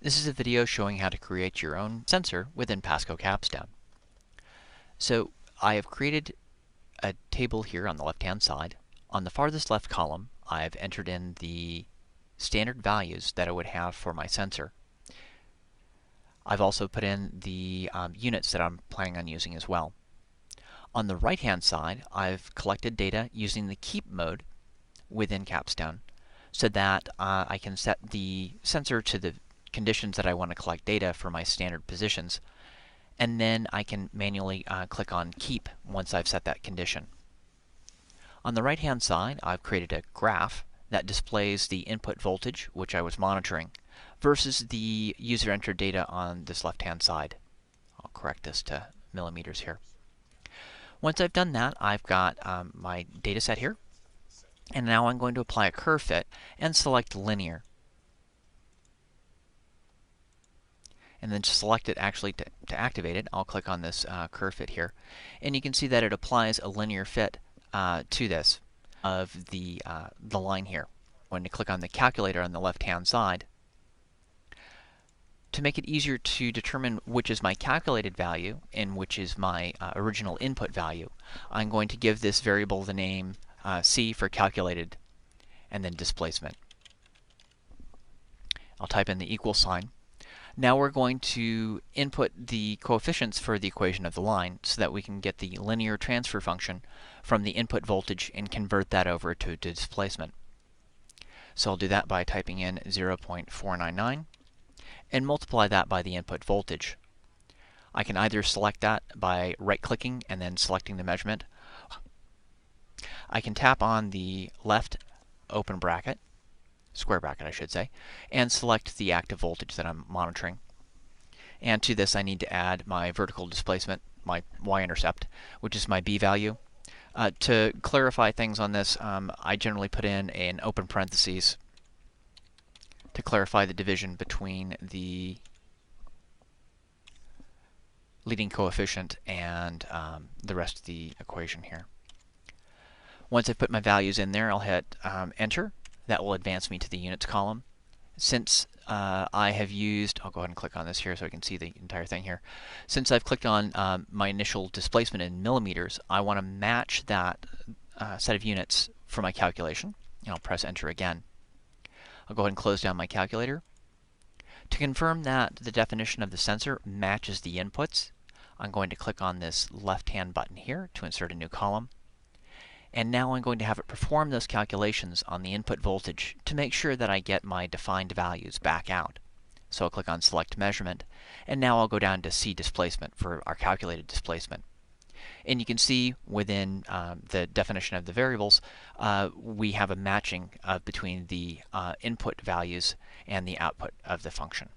This is a video showing how to create your own sensor within PASCO Capstone. So I have created a table here on the left-hand side. On the farthest left column, I've entered in the standard values that I would have for my sensor. I've also put in the units that I'm planning on using as well. On the right-hand side, I've collected data using the keep mode within Capstone so that I can set the sensor to the conditions that I want to collect data for my standard positions, and then I can manually click on keep once I've set that condition. On the right hand side, I've created a graph that displays the input voltage, which I was monitoring, versus the user entered data on this left hand side. I'll correct this to millimeters here. Once I've done that, I've got my data set here, and now I'm going to apply a curve fit and select linear. And then to select it actually to activate it, I'll click on this curve fit here. And you can see that it applies a linear fit to this of the line here. I'm going to click on the calculator on the left-hand side. To make it easier to determine which is my calculated value and which is my original input value, I'm going to give this variable the name C for calculated and then displacement. I'll type in the equal sign. Now we're going to input the coefficients for the equation of the line so that we can get the linear transfer function from the input voltage and convert that over to displacement. So I'll do that by typing in 0.499 and multiply that by the input voltage. I can either select that by right-clicking and then selecting the measurement. I can tap on the left open bracket, square bracket I should say, and select the active voltage that I'm monitoring. And to this I need to add my vertical displacement, my y-intercept, which is my b value. To clarify things on this, I generally put in an open parentheses to clarify the division between the leading coefficient and the rest of the equation here. Once I put my values in there, I'll hit enter. That will advance me to the units column. Since I have used, I'll go ahead and click on this here so I can see the entire thing here. Since I've clicked on my initial displacement in millimeters, I want to match that set of units for my calculation, and I'll press enter again. I'll go ahead and close down my calculator. To confirm that the definition of the sensor matches the inputs, I'm going to click on this left-hand button here to insert a new column. And now I'm going to have it perform those calculations on the input voltage to make sure that I get my defined values back out. So I'll click on Select Measurement, and now I'll go down to See Displacement for our calculated displacement. And you can see within the definition of the variables, we have a matching between the input values and the output of the function.